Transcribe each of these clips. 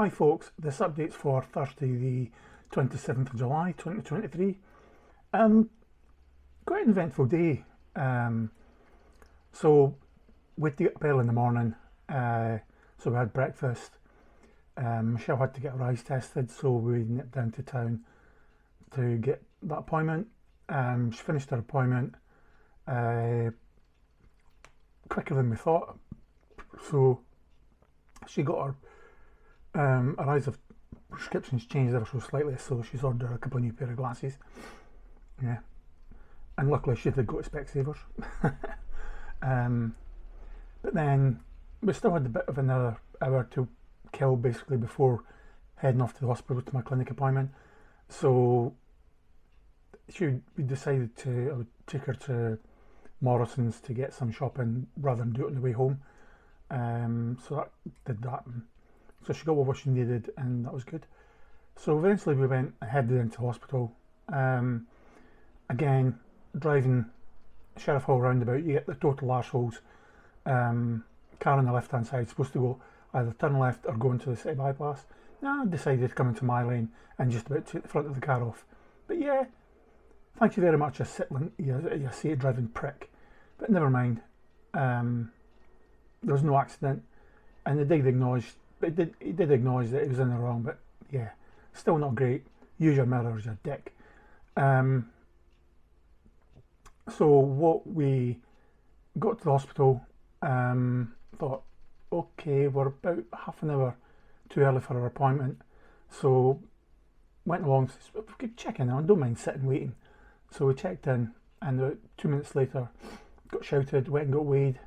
Hi folks, this update's for Thursday the 27th of July 2023. Quite an eventful day. So we'd get up early in the morning, so we had breakfast. Michelle had to get her eyes tested, so we nipped down to town to get that appointment. She finished her appointment quicker than we thought, so she got her eyes have prescriptions changed ever so slightly, so she's ordered a couple of new pair of glasses. Yeah, and luckily she did go to Specsavers. But then we still had a bit of another hour to kill basically before heading off to the hospital to my clinic appointment. So we decided I would take her to Morrison's to get some shopping rather than do it on the way home. So that did that. So she got what she needed, and that was good. So eventually we went and headed into hospital. Again, driving Sheriff Hall roundabout, you get the total arseholes. Car on the left hand side supposed to go either turn left or go into the city bypass. Now I decided to come into my lane and just about take the front of the car off. But yeah, thank you very much, you see it driving prick. But never mind. There was no accident, and it did acknowledge that it was in the wrong. But yeah, still not great. Use your mirrors, you dick. So what we got to the hospital, thought, okay, we're about half an hour too early for our appointment. So went along, we could check in, I don't mind sitting waiting. So we checked in, and about 2 minutes later, got shouted, went and got weighed,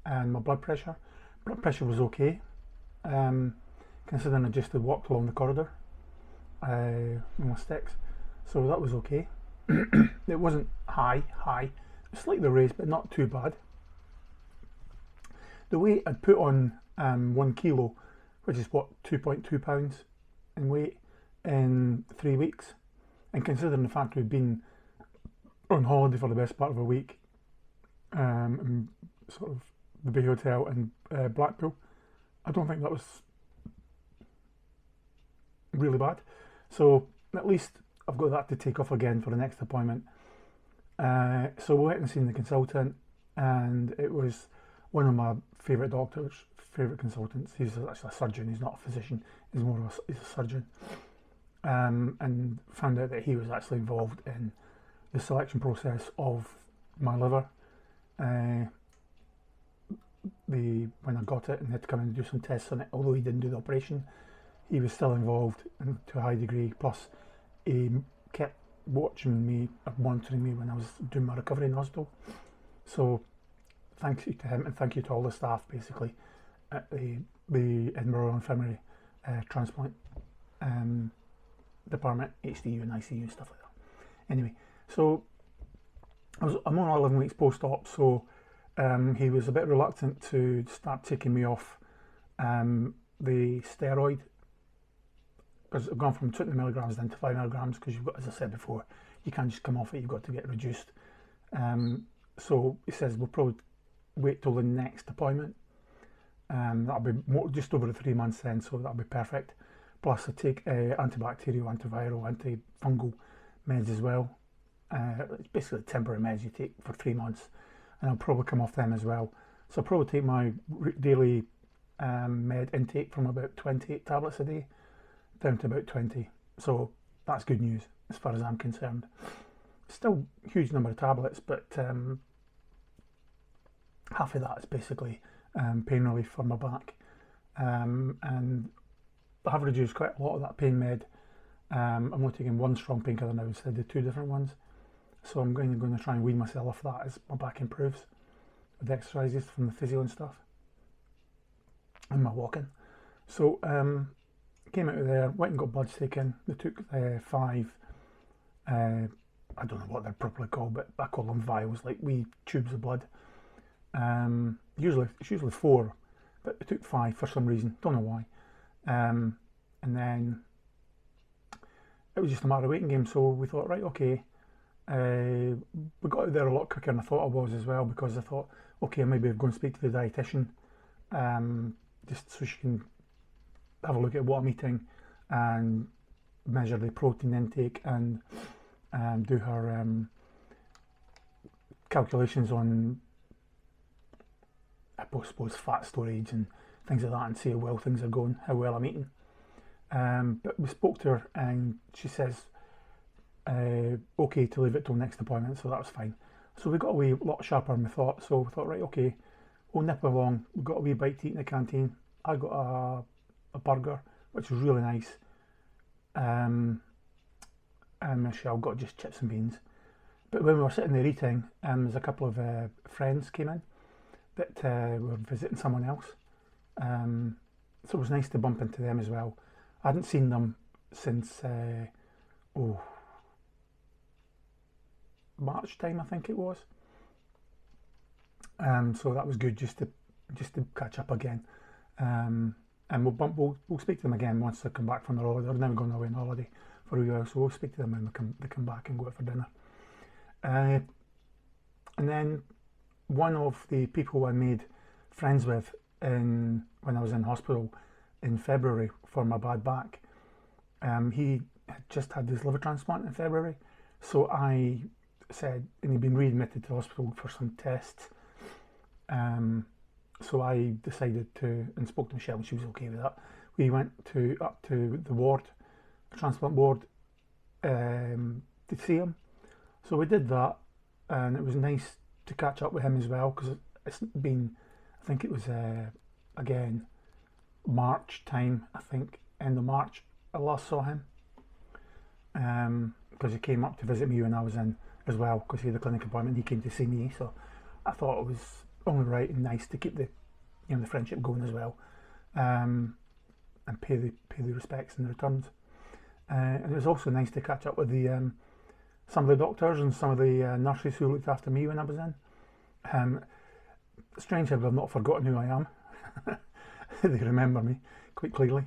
and my blood pressure was okay. Considering I just had walked along the corridor with my sticks, so that was okay. It wasn't high, slightly raised, but not too bad. The weight I'd put on 1 kilo, which is what, 2.2 pounds in weight in 3 weeks, and considering the fact we've been on holiday for the best part of a week, in sort of the Bay Hotel in Blackpool, I don't think that was really bad. So at least I've got that to take off again for the next appointment. So we went and seen the consultant, and it was one of my favourite consultants. He's actually a surgeon, he's not a physician, he's a surgeon. And found out that he was actually involved in the selection process of my liver. When I got it and had to come in and do some tests on it, although he didn't do the operation, he was still involved to a high degree. Plus, he kept watching me, monitoring me when I was doing my recovery in hospital. So, thank you to him, and thank you to all the staff basically at the Edinburgh Royal Infirmary transplant department, HDU and ICU and stuff like that. Anyway, so I'm on 11 weeks post-op, so he was a bit reluctant to start taking me off the steroid, because I've gone from 20 milligrams down to 5 milligrams, because you've got, as I said before, you can't just come off it, you've got to get reduced. So he says we'll probably wait till the next appointment. That'll be just over the 3 months then, so that'll be perfect. Plus I take antibacterial, antiviral, antifungal meds as well. It's basically temporary meds you take for 3 months, and I'll probably come off them as well. So I'll probably take my daily med intake from about 28 tablets a day down to about 20. So that's good news as far as I'm concerned. Still a huge number of tablets, but half of that is basically pain relief for my back. And I have reduced quite a lot of that pain med. I'm only taking one strong painkiller now instead of 2 different ones. So I'm going to try and wean myself off that as my back improves with exercises from the physio and stuff, and my walking. So came out of there, went and got bloods taken. They took 5, I don't know what they're properly called, but I call them vials, like wee tubes of blood. It's usually 4, but they took 5 for some reason, don't know why. And then it was just a matter of waiting game, so we thought, right, okay. We got out there a lot quicker than I thought I was as well, because I thought, okay, maybe I'm going to speak to the dietitian, just so she can have a look at what I'm eating and measure the protein intake and do her calculations on, I suppose, fat storage and things like that, and see how well things are going, how well I'm eating. But we spoke to her and she says okay to leave it till next appointment, so that was fine. So we got away a lot sharper than we thought, so we thought, right, okay, we'll nip along. We got a wee bite to eat in the canteen. I got a burger, which was really nice, and Michelle got just chips and beans. But when we were sitting there eating, there's a couple of friends came in that were visiting someone else, so it was nice to bump into them as well. I hadn't seen them since March time, I think it was. So that was good, just to catch up again. And we'll speak to them again once they come back from their holiday. They're never going away on holiday for a while, so we'll speak to them when they come back and go out for dinner. And then one of the people I made friends with when I was in hospital in February for my bad back, he had just had his liver transplant in February, so I said, and he'd been readmitted to the hospital for some tests. So I decided to, and spoke to Michelle, and she was okay with that. We went up to the ward, the transplant ward, to see him. So we did that, and it was nice to catch up with him as well, because it's been, I think it was again March time, I think end of March I last saw him, because he came up to visit me when I was in as well, because he had a clinic appointment. He came to see me, so I thought it was only right and nice to keep the friendship going as well, and pay the respects and the returns. And it was also nice to catch up with the some of the doctors and some of the nurses who looked after me when I was in. Strange how they've not forgotten who I am. They remember me quite clearly.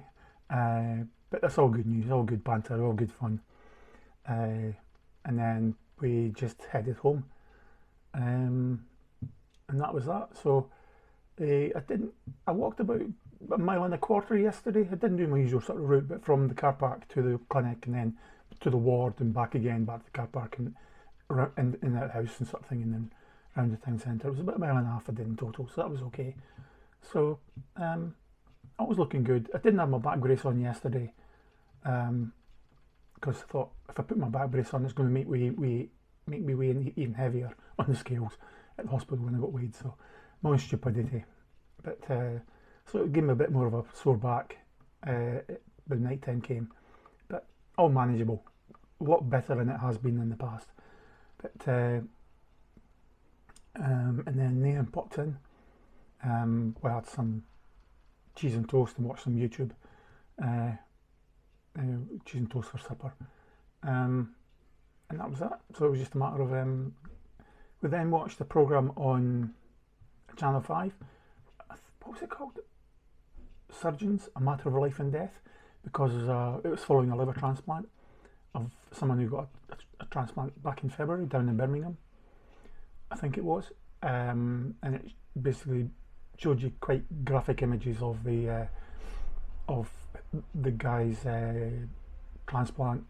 But that's all good news, all good banter, all good fun. And then we just headed home. And that was that. So I walked about a mile and a quarter yesterday. I didn't do my usual sort of route, but from the car park to the clinic and then to the ward and back again, back to the car park and in that house and sort of thing, and then round the town centre. It was about a mile and a half I did in total, so that was okay. So I was looking good. I didn't have my back brace on yesterday, because I thought if I put my back brace on, it's going to make me weigh even heavier on the scales at the hospital when I got weighed. So my own stupidity. But so it gave me a bit more of a sore back when night time came, but all manageable. A lot better than it has been in the past. But and then Nathan popped in. We had some cheese and toast and watched some YouTube. Cheese and toast for supper. And that was that. So it was just a matter of we then watched a programme on Channel 5. What was it called? Surgeons, A Matter of Life and Death, because it was following a liver transplant of someone who got a transplant back in February down in Birmingham, I think it was. And it basically showed you quite graphic images of the guy's transplant,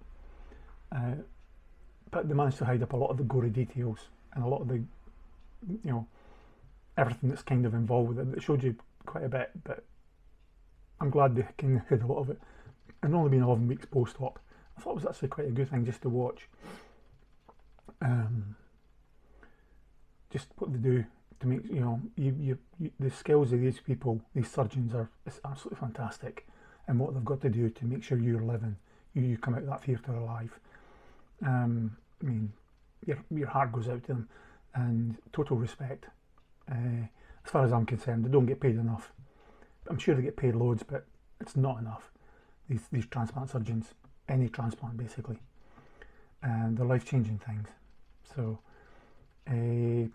but they managed to hide up a lot of the gory details and a lot of the, everything that's kind of involved with it. It showed you quite a bit, but I'm glad they kind of hid a lot of it. And only been 11 weeks post-op. I thought it was actually quite a good thing just to watch. Just what they do to make, the skills of these people, these surgeons, it's absolutely fantastic. And what they've got to do to make sure you're living, you come out of that theatre alive. I mean, your heart goes out to them, and total respect. As far as I'm concerned, they don't get paid enough. I'm sure they get paid loads, but it's not enough. These transplant surgeons, any transplant basically, and they're life-changing things. So, even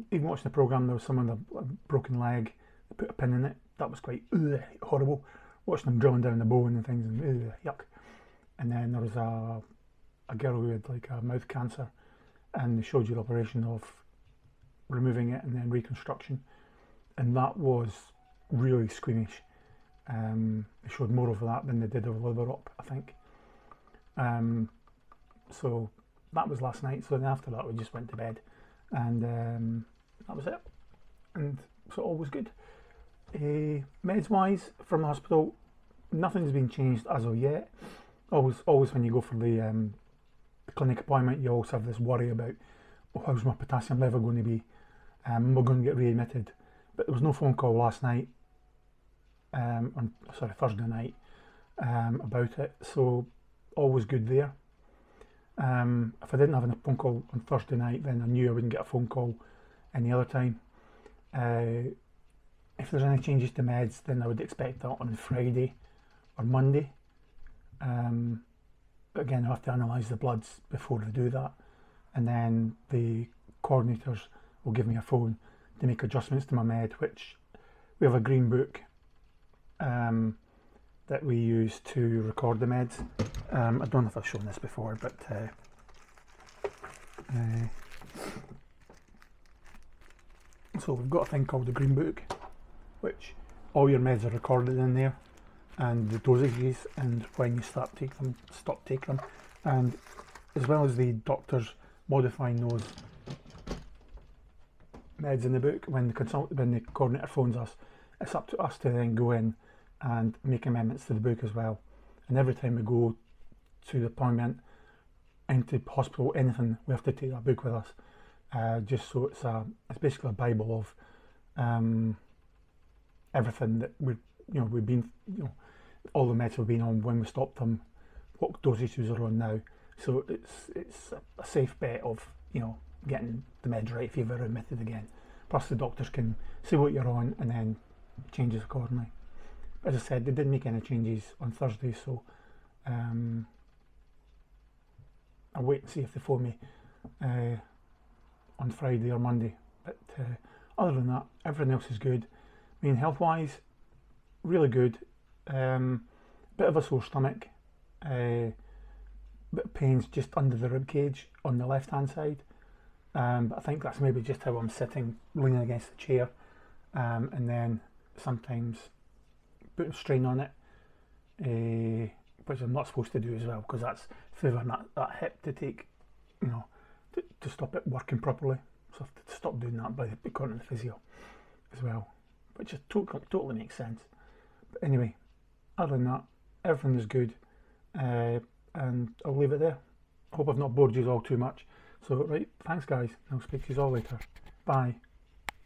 watching the programme, there was someone with a broken leg. They put a pin in it. That was quite horrible. Watching them drilling down the bone and things, and yuck. And then there was a girl who had like a mouth cancer, and they showed you the operation of removing it and then reconstruction, and that was really squeamish. They showed more of that than they did of liver up, I think. So that was last night. So then after that, we just went to bed, and that was it. And so all was good. Meds wise, from the hospital, nothing's been changed as of yet. Always when you go for the clinic appointment, you always have this worry about, oh, how's my potassium level going to be? We're going to get readmitted. But there was no phone call last night, Thursday night, about it. So all was good there. If I didn't have a phone call on Thursday night, then I knew I wouldn't get a phone call any other time. If there's any changes to meds, then I would expect that on Friday or Monday. But again, I have to analyse the bloods before they do that, and then the coordinators will give me a phone to make adjustments to my med, which we have a green book that we use to record the meds. I don't know if I've shown this before, but so we've got a thing called the green book, which all your meds are recorded in there, and the dosages and when you stop taking them, and as well as the doctors modifying those meds in the book. When the coordinator phones us, it's up to us to then go in and make amendments to the book as well. And every time we go to the appointment, into hospital, anything, we have to take that book with us, just so it's basically a bible of everything that we've been, all the meds we've been on, when we stopped them, what dosages are on now. So it's a safe bet of getting the meds right if you've ever admitted again. Plus the doctors can see what you're on and then changes accordingly. As I said, they didn't make any changes on Thursday, so I'll wait and see if they phone me on Friday or Monday. But other than that, everything else is good. I mean, health-wise, really good. Bit of a sore stomach, bit of pains just under the rib cage on the left-hand side. But I think that's maybe just how I'm sitting, leaning against the chair, and then sometimes putting strain on it, which I'm not supposed to do as well, because that's favouring that hip to take, to stop it working properly. So I have to stop doing that by according to the physio as well, which is totally makes sense. But anyway, other than that, everything is good, and I'll leave it there. I hope I've not bored you all too much. So right, thanks guys, I'll speak to you all later. Bye.